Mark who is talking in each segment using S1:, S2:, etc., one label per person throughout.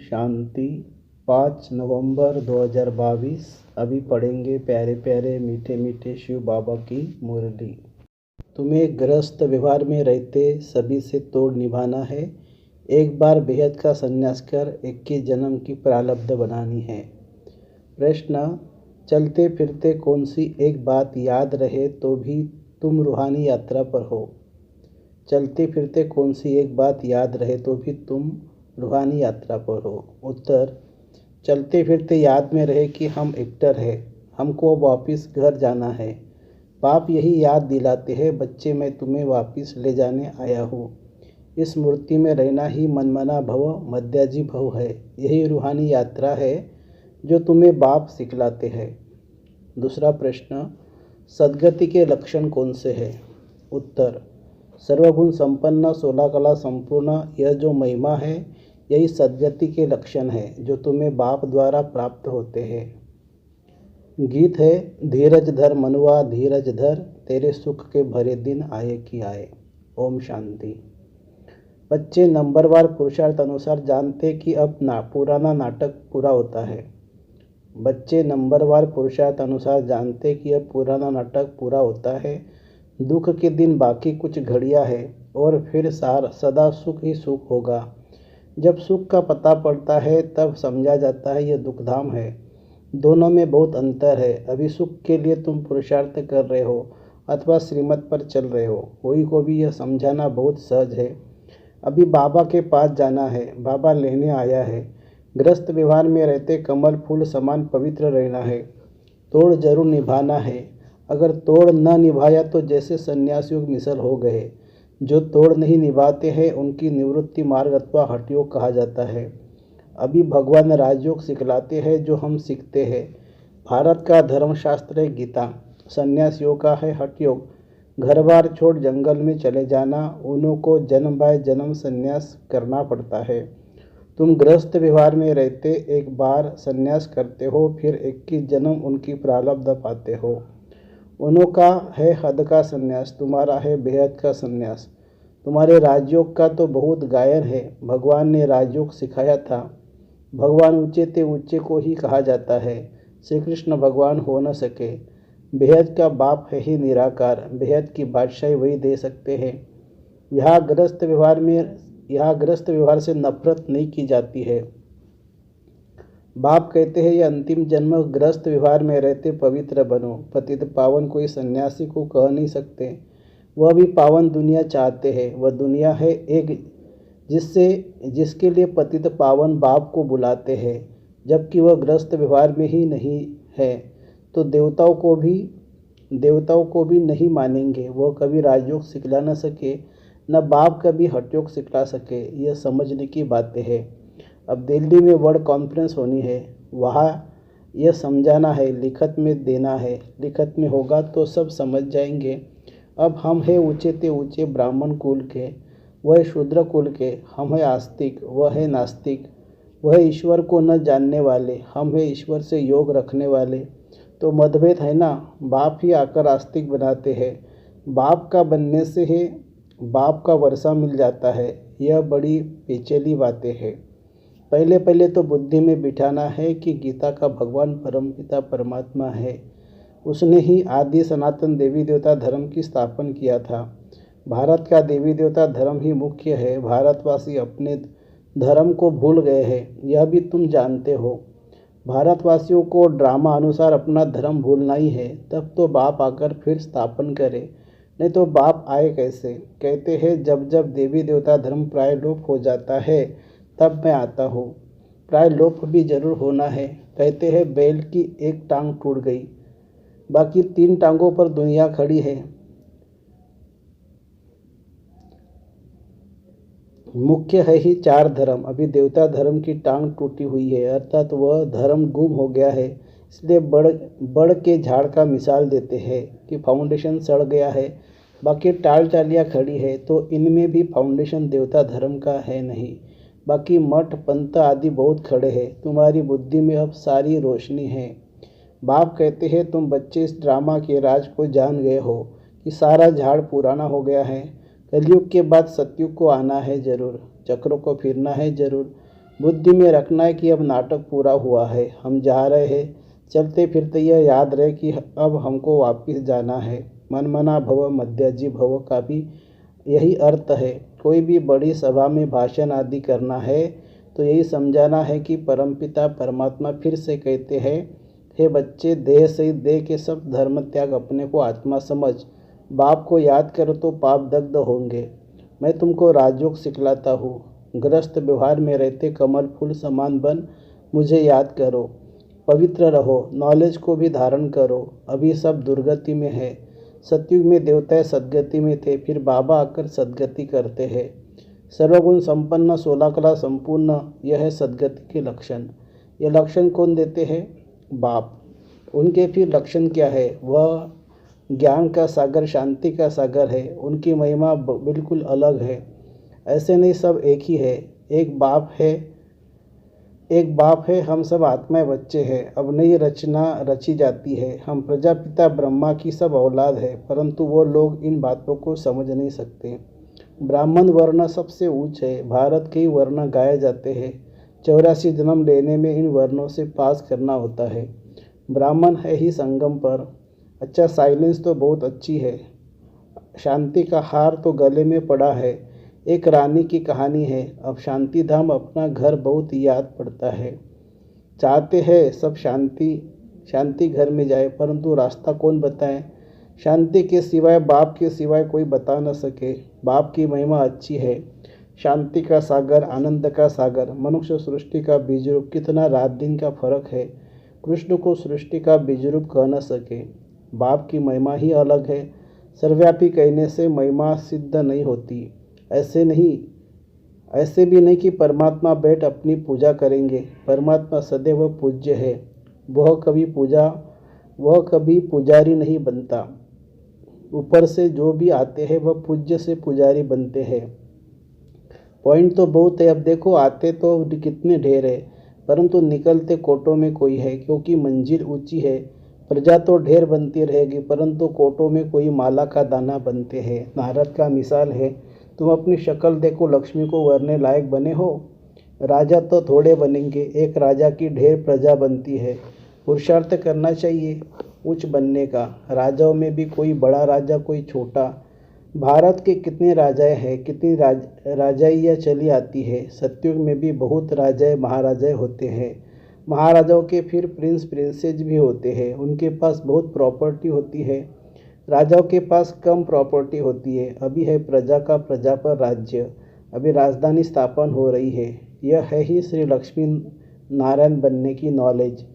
S1: शांति। 5 नवंबर 2022। अभी पढ़ेंगे प्यारे प्यारे मीठे मीठे शिव बाबा की मुरली। तुम्हें गृहस्थ व्यवहार में रहते सभी से तोड़ निभाना है। एक बार बेहद का संन्यास कर 21 जन्म की प्रारब्ध बनानी है। प्रश्न: चलते फिरते कौन सी एक बात याद रहे तो भी तुम रूहानी यात्रा पर हो? चलते फिरते कौन सी एक बात याद रहे तो भी तुम रूहानी यात्रा पर हो? उत्तर: चलते फिरते याद में रहे कि हम एक्टर हैं, हमको वापस घर जाना है। बाप यही याद दिलाते हैं, बच्चे मैं तुम्हें वापस ले जाने आया हूँ। इस मूर्ति में रहना ही मनमना भव मध्याजी भव है। यही रूहानी यात्रा है जो तुम्हें बाप सिखलाते हैं। दूसरा प्रश्न: सद्गति के लक्षण कौन से हैं? उत्तर: सर्वगुण संपन्न 16 कला संपूर्ण यह जो महिमा है यही सद्गति के लक्षण है जो तुम्हें बाप द्वारा प्राप्त होते हैं। गीत है: धीरज धर मनुआ धीरज धर, तेरे सुख के भरे दिन आए कि आए। ओम शांति। बच्चे नंबरवार पुरुषार्थ अनुसार जानते कि अब पुराना नाटक पूरा होता है। बच्चे नंबरवार पुरुषार्थ अनुसार जानते कि अब पुराना नाटक पूरा होता है। दुख के दिन बाकी कुछ घड़ियां है और फिर सदा सुख ही सुख होगा। जब सुख का पता पड़ता है तब समझा जाता है यह दुखधाम है। दोनों में बहुत अंतर है। अभी सुख के लिए तुम पुरुषार्थ कर रहे हो अथवा श्रीमत पर चल रहे हो। कोई को भी यह समझाना बहुत सहज है। अभी बाबा के पास जाना है, बाबा लेने आया है। गृहस्थ व्यवहार में रहते कमल फूल समान पवित्र रहना है। तोड़ जरूर निभाना है। अगर तोड़ न निभाया तो जैसे संन्यास योग मिसल हो गए। जो तोड़ नहीं निभाते हैं उनकी निवृत्ति मार्ग अथवा हठ योग कहा जाता है। अभी भगवान राजयोग सिखलाते हैं जो हम सीखते हैं। भारत का धर्मशास्त्र है गीता। संन्यास योग का है हठ योग। घर बार छोड़ जंगल में चले जाना, उन्हों को जन्म बाय जन्म संन्यास करना पड़ता है। तुम गृहस्थ व्यवहार में रहते एक बार संन्यास करते हो, फिर 21 जन्म उनकी प्रारब्ध पाते हो। उन्हों का है हद का संन्यास, तुम्हारा है बेहद का संन्यास। तुम्हारे राजयोग का तो बहुत गायन है। भगवान ने राजयोग सिखाया था। भगवान ऊंचे ते ऊंचे को ही कहा जाता है। श्री कृष्ण भगवान हो न सके। बेहद का बाप है ही निराकार। बेहद की बादशाही वही दे सकते हैं। यहाँ गृहस्थ व्यवहार से नफरत नहीं की जाती है। बाप कहते हैं यह अंतिम जन्म गृहस्थ व्यवहार में रहते पवित्र बनो। पतित पावन कोई सन्यासी को कह नहीं सकते। वह भी पावन दुनिया चाहते हैं। वह दुनिया है एक जिसके लिए पतित पावन बाप को बुलाते हैं। जबकि वह गृहस्थ व्यवहार में ही नहीं है तो देवताओं को भी नहीं मानेंगे। वह कभी राजयोग सिखला न सके, न बाप कभी हठयोग सिखला सके। यह समझने की बातें हैं। अब दिल्ली में वर्ल्ड कॉन्फ्रेंस होनी है, वहाँ यह समझाना है, लिखत में देना है। लिखत में होगा तो सब समझ जाएंगे। अब हम हैं ऊंचे ते ऊंचे ब्राह्मण कुल के, वह है शूद्र कुल के। हम है आस्तिक, वह है नास्तिक। वह है ईश्वर को न जानने वाले, हम है ईश्वर से योग रखने वाले। तो मतभेद है ना। बाप ही आकर आस्तिक बनाते हैं। बाप का बनने से ही बाप का वर्षा मिल जाता है। यह बड़ी पेचीदी बातें हैं। पहले तो बुद्धि में बिठाना है कि गीता का भगवान परमपिता परमात्मा है। उसने ही आदि सनातन देवी देवता धर्म की स्थापना किया था। भारत का देवी देवता धर्म ही मुख्य है। भारतवासी अपने धर्म को भूल गए हैं, यह भी तुम जानते हो। भारतवासियों को ड्रामा अनुसार अपना धर्म भूलना ही है। तब तो बाप आकर फिर स्थापन करे, नहीं तो बाप आए कैसे? कहते हैं जब जब देवी देवता धर्म प्राय लोप हो जाता है तब मैं आता हूँ। प्राय लोप भी जरूर होना है। कहते हैं बैल की एक टांग टूट गई, बाकी 3 टांगों पर दुनिया खड़ी है। मुख्य है ही 4 धर्म। अभी देवता धर्म की टांग टूटी हुई है, अर्थात वह धर्म गुम हो गया है। इसलिए बड़ के झाड़ का मिसाल देते हैं कि फाउंडेशन सड़ गया है, बाकी टाल टालियाँ खड़ी है। तो इनमें भी फाउंडेशन देवता धर्म का है नहीं। बाकी मठ पंथ आदि बहुत खड़े हैं। तुम्हारी बुद्धि में अब सारी रोशनी है। बाप कहते हैं तुम बच्चे इस ड्रामा के राज को जान गए हो कि सारा झाड़ पुराना हो गया है। कलयुग के बाद सतयुग को आना है जरूर। चक्रों को फिरना है जरूर। बुद्धि में रखना है कि अब नाटक पूरा हुआ है, हम जा रहे हैं। चलते फिरते यह याद रहे कि अब हमको वापस जाना है। मनमना भव मध्याजी भव का भी यही अर्थ है। कोई भी बड़ी सभा में भाषण आदि करना है तो यही समझाना है कि परमपिता परमात्मा फिर से कहते हैं, हे बच्चे, देह सहित देह के सब धर्म त्याग, अपने को आत्मा समझ, बाप को याद करो तो पाप दग्ध होंगे। मैं तुमको राजयोग सिखलाता हूँ। गृहस्थ व्यवहार में रहते कमल फूल समान बन मुझे याद करो। पवित्र रहो, नॉलेज को भी धारण करो। अभी सब दुर्गति में है। सतयुग में देवताएं सदगति में थे, फिर बाबा आकर सदगति करते हैं। सर्वगुण संपन्न 16 कला संपूर्ण, यह है सदगति के लक्षण। ये लक्षण कौन देते हैं? बाप। उनके फिर लक्षण क्या है? वह ज्ञान का सागर, शांति का सागर है। उनकी महिमा बिल्कुल अलग है। ऐसे नहीं, सब एक ही है। एक बाप है, एक बाप है। हम सब आत्माएं बच्चे हैं। अब नई रचना रची जाती है। हम प्रजापिता ब्रह्मा की सब औलाद है, परंतु वो लोग इन बातों को समझ नहीं सकते। ब्राह्मण वर्ण सबसे ऊंच है। भारत के ही वर्ण गाए जाते हैं। 84 जन्म लेने में इन वर्णों से पास करना होता है। ब्राह्मण है ही संगम पर। अच्छा, साइलेंस तो बहुत अच्छी है। शांति का हार तो गले में पड़ा है। एक रानी की कहानी है। अब शांति धाम अपना घर बहुत याद पड़ता है। चाहते हैं सब शांति शांति घर में जाए, परंतु रास्ता कौन बताए? शांति के सिवाय, बाप के सिवाय कोई बता न सके। बाप की महिमा अच्छी है। शांति का सागर, आनंद का सागर, मनुष्य सृष्टि का बीजरूप। कितना रात दिन का फर्क है। कृष्ण को सृष्टि का बीजरूप कह न सके। बाप की महिमा ही अलग है। सर्वव्यापी कहने से महिमा सिद्ध नहीं होती। ऐसे नहीं, ऐसे भी नहीं कि परमात्मा बैठ अपनी पूजा करेंगे। परमात्मा सदैव पूज्य है। वह कभी पुजारी नहीं बनता। ऊपर से जो भी आते हैं वह पूज्य से पुजारी बनते हैं। पॉइंट तो बहुत है। अब देखो, आते तो कितने ढेर है, परंतु निकलते कोटों में कोई है, क्योंकि मंजिल ऊंची है। प्रजा तो ढेर बनती रहेगी, परंतु कोटों में कोई माला का दाना बनते हैं। नारद का मिसाल है। तुम अपनी शक्ल देखो, लक्ष्मी को वरने लायक बने हो? राजा तो थोड़े बनेंगे, एक राजा की ढेर प्रजा बनती है। पुरुषार्थ करना चाहिए उच्च बनने का। राजाओं में भी कोई बड़ा राजा, कोई छोटा। भारत के कितने राजाएं हैं, कितनी राजाइयाँ चली आती है। सतयुग में भी बहुत राजाएं महाराजाएं होते हैं। महाराजाओं के फिर प्रिंस प्रिंसेज भी होते हैं। उनके पास बहुत प्रॉपर्टी होती है। राजाओं के पास कम प्रॉपर्टी होती है। अभी है प्रजा का प्रजा पर राज्य। अभी राजधानी स्थापन हो रही है। यह है ही श्री लक्ष्मी नारायण बनने की नॉलेज।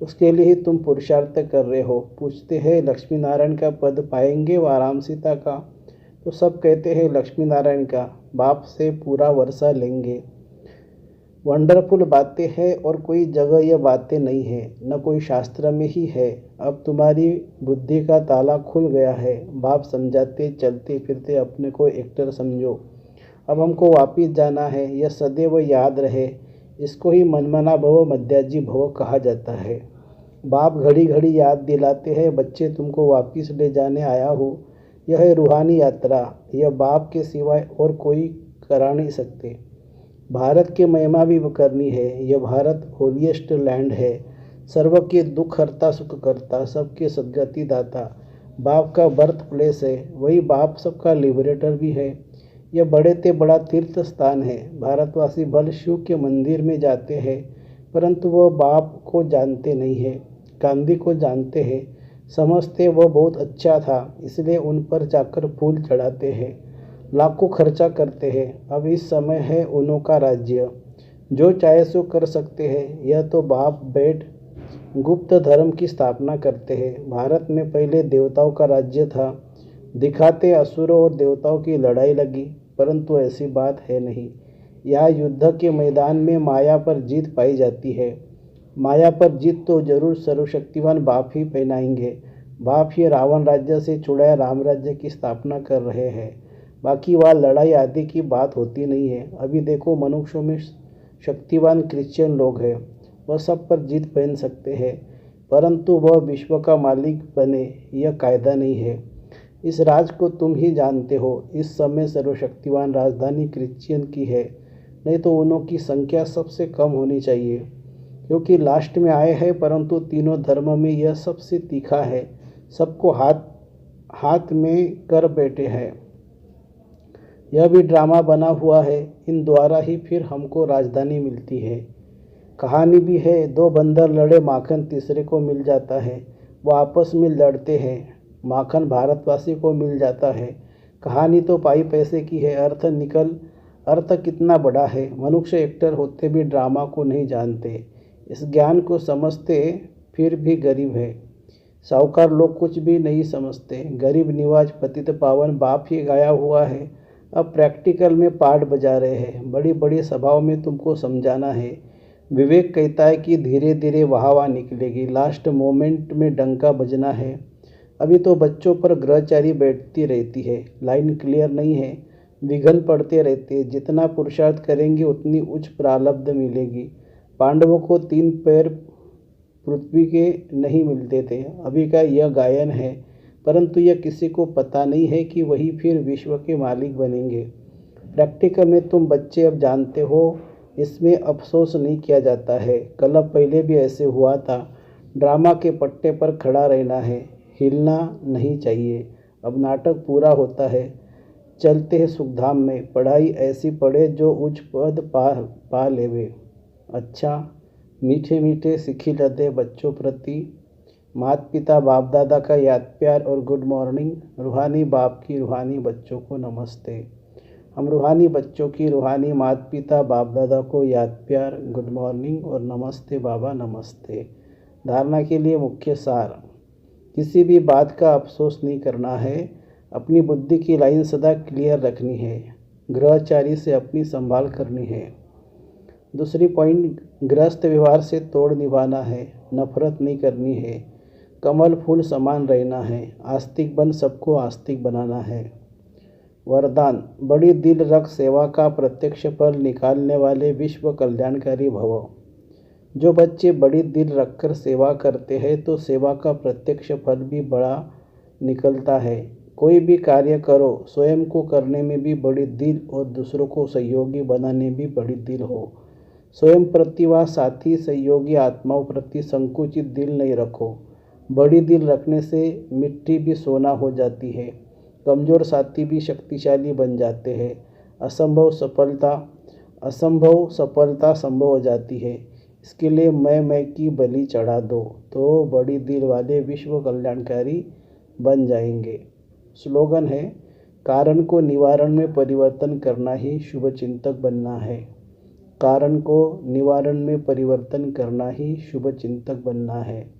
S1: उसके लिए ही तुम पुरुषार्थ कर रहे हो। पूछते हैं लक्ष्मी नारायण का पद पाएंगे वो आराम सीता का? तो सब कहते हैं लक्ष्मी नारायण का। बाप से पूरा वर्षा लेंगे। वंडरफुल बातें हैं और कोई जगह यह बातें नहीं है, न कोई शास्त्र में ही है। अब तुम्हारी बुद्धि का ताला खुल गया है। बाप समझाते, चलते फिरते अपने को एक्टर समझो। अब हमको वापिस जाना है, यह सदैव याद रहे। इसको ही मनमना भव मध्याजी भव कहा जाता है। बाप घड़ी घड़ी याद दिलाते हैं, बच्चे तुमको वापिस ले जाने आया हूँ। यह है रूहानी यात्रा। यह बाप के सिवाय और कोई करा नहीं सकते। भारत की महिमा भी करनी है। यह भारत होलीएस्ट लैंड है। सर्व के दुख हरता, सुख करता, सबके सदगति दाता। बाप का बर्थ प्लेस है। वही बाप सबका लिबरेटर भी है। यह बड़े ते बड़ा तीर्थ स्थान है। भारतवासी भले शिव के मंदिर में जाते हैं, परंतु वह बाप को जानते नहीं है। गांधी को जानते हैं, समझते वह बहुत अच्छा था, इसलिए उन पर जाकर फूल चढ़ाते हैं, लाखों खर्चा करते हैं। अब इस समय है उन्हों का राज्य। जो चाहे सो कर सकते हैं। यह तो बाप बैठ गुप्त धर्म की स्थापना करते हैं। भारत में पहले देवताओं का राज्य था। दिखाते असुरों और देवताओं की लड़ाई लगी, परंतु ऐसी बात है नहीं। यहाँ युद्ध के मैदान में माया पर जीत पाई जाती है। माया पर जीत तो जरूर सर्वशक्तिवान बाप ही पहनाएंगे। बाप ही रावण राज्य से छुड़ाया राम राज्य की स्थापना कर रहे हैं। बाकी वह लड़ाई आदि की बात होती नहीं है। अभी देखो, मनुष्यों में शक्तिवान क्रिश्चियन लोग हैं, वह सब पर जीत पहन सकते हैं, परंतु वह विश्व का मालिक बने यह कायदा नहीं है। इस राज को तुम ही जानते हो। इस समय सर्वशक्तिवान राजधानी क्रिश्चियन की है। नहीं तो उनों की संख्या सबसे कम होनी चाहिए, क्योंकि लास्ट में आए हैं, परंतु तीनों धर्मों में यह सबसे तीखा है, सबको हाथ हाथ में कर बैठे हैं। यह भी ड्रामा बना हुआ है, इन द्वारा ही फिर हमको राजधानी मिलती है। कहानी भी है, दो बंदर लड़े, माखन तीसरे को मिल जाता है, वो आपस में लड़ते हैं, माखन भारतवासी को मिल जाता है। कहानी तो पाई पैसे की है, अर्थ कितना बड़ा है। मनुष्य एक्टर होते भी ड्रामा को नहीं जानते, इस ज्ञान को समझते फिर भी गरीब है। साहूकार लोग कुछ भी नहीं समझते, गरीब निवाज पतित पावन बाप ही गाया हुआ है, अब प्रैक्टिकल में पार्ट बजा रहे हैं। बड़ी बड़ी सभाओं में तुमको समझाना है। विवेक कहता है कि धीरे धीरे वाह वाह निकलेगी, लास्ट मोमेंट में डंका बजना है। अभी तो बच्चों पर ग्रहचारी बैठती रहती है, लाइन क्लियर नहीं है, विघ्न पड़ते रहते। जितना पुरुषार्थ करेंगे उतनी उच्च प्रारब्ध मिलेगी। पांडवों को 3 पैर पृथ्वी के नहीं मिलते थे। अभी का यह गायन है, परंतु यह किसी को पता नहीं है कि वही फिर विश्व के मालिक बनेंगे। प्रैक्टिकल में तुम बच्चे अब जानते हो, इसमें अफसोस नहीं किया जाता है। कल पहले भी ऐसे हुआ था। ड्रामा के पट्टे पर खड़ा रहना है, हिलना नहीं चाहिए। अब नाटक पूरा होता है, चलते हैं सुखधाम में। पढ़ाई ऐसी पढ़े जो उच्च पद पा लेवे। अच्छा, मीठे मीठे सिखी लदे बच्चों प्रति माता पिता बाप दादा का याद प्यार और गुड मॉर्निंग। रूहानी बाप की रूहानी बच्चों को नमस्ते। हम रूहानी बच्चों की रूहानी माता पिता बाप दादा को याद प्यार, गुड मॉर्निंग और नमस्ते बाबा नमस्ते। धारणा के लिए मुख्य सार, किसी भी बात का अफसोस नहीं करना है, अपनी बुद्धि की लाइन सदा क्लियर रखनी है, ग्रहचारी से अपनी संभाल करनी है। दूसरी पॉइंट, गृहस्थ व्यवहार से तोड़ निभाना है, नफरत नहीं करनी है, कमल फूल समान रहना है, आस्तिक बन सबको आस्तिक बनाना है। वरदान, बड़ी दिल रख सेवा का प्रत्यक्ष फल निकालने वाले विश्व कल्याणकारी भव। जो बच्चे बड़ी दिल रखकर सेवा करते हैं तो सेवा का प्रत्यक्ष फल भी बड़ा निकलता है। कोई भी कार्य करो, स्वयं को करने में भी बड़ी दिल और दूसरों को सहयोगी बनाने भी बड़ी दिल हो। स्वयं प्रति व साथी सहयोगी आत्माओं प्रति संकुचित दिल नहीं रखो। बड़ी दिल रखने से मिट्टी भी सोना हो जाती है, कमज़ोर साथी भी शक्तिशाली बन जाते हैं, असंभव सफलता संभव हो जाती है। इसके लिए मैं की बलि चढ़ा दो तो बड़ी दिल वाले विश्व कल्याणकारी बन जाएंगे। स्लोगन है, कारण को निवारण में परिवर्तन करना ही शुभ चिंतक बनना है। कारण को निवारण में परिवर्तन करना ही शुभ चिंतक बनना है।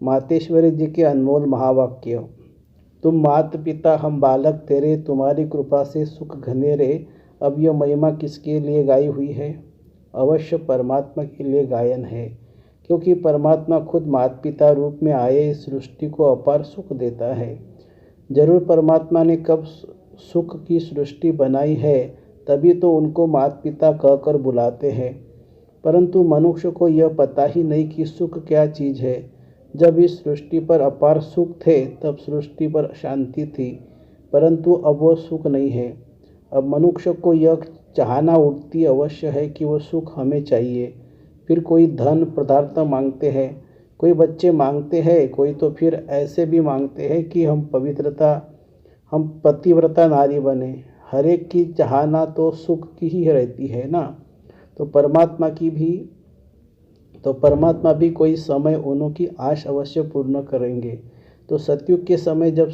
S1: मातेश्वरी जी के अनमोल महावाक्य, तुम मात पिता हम बालक तेरे, तुम्हारी कृपा से सुख घनेरे। अब यह महिमा किसके लिए गाई हुई है? अवश्य परमात्मा के लिए गायन है, क्योंकि परमात्मा खुद माता पिता रूप में आए इस सृष्टि को अपार सुख देता है। जरूर परमात्मा ने कब सुख की सृष्टि बनाई है, तभी तो उनको माता पिता कहकर बुलाते हैं। परंतु मनुष्य को यह पता ही नहीं कि सुख क्या चीज़ है। जब इस सृष्टि पर अपार सुख थे तब सृष्टि पर शांति थी, परंतु अब वो सुख नहीं है। अब मनुष्य को यह चाहना उठती अवश्य है कि वो सुख हमें चाहिए। फिर कोई धन पदार्थ मांगते हैं, कोई बच्चे मांगते हैं, कोई तो फिर ऐसे भी मांगते हैं कि हम पतिव्रता नारी बने। हर एक की चाहना तो सुख की ही रहती है ना। तो परमात्मा भी कोई समय उन्हों की आश अवश्य पूर्ण करेंगे। तो सतयुग के समय जब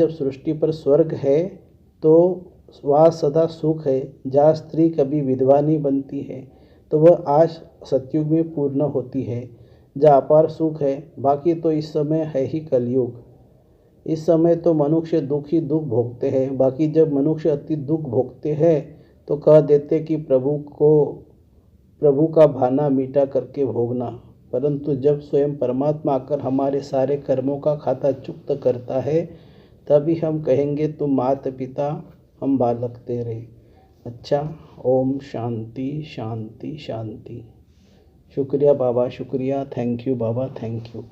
S1: सृष्टि पर स्वर्ग है तो वह सदा सुख है। जहाँ स्त्री कभी विधवा नहीं बनती है तो वह आश सतयुग में पूर्ण होती है, जहाँ अपार सुख है। बाकी तो इस समय है ही कलयुग। इस समय तो मनुष्य दुख ही दुख भोगते हैं। बाकी जब मनुष्य अति दुख भोगते हैं तो कह देते कि प्रभु का भाना मीठा करके भोगना। परंतु जब स्वयं परमात्मा आकर हमारे सारे कर्मों का खाता चुक्त करता है, तभी हम कहेंगे तुम माता पिता हम बालक तेरे। अच्छा, ओम शांति शांति शांति। शुक्रिया बाबा, शुक्रिया। Thank you Baba, thank you.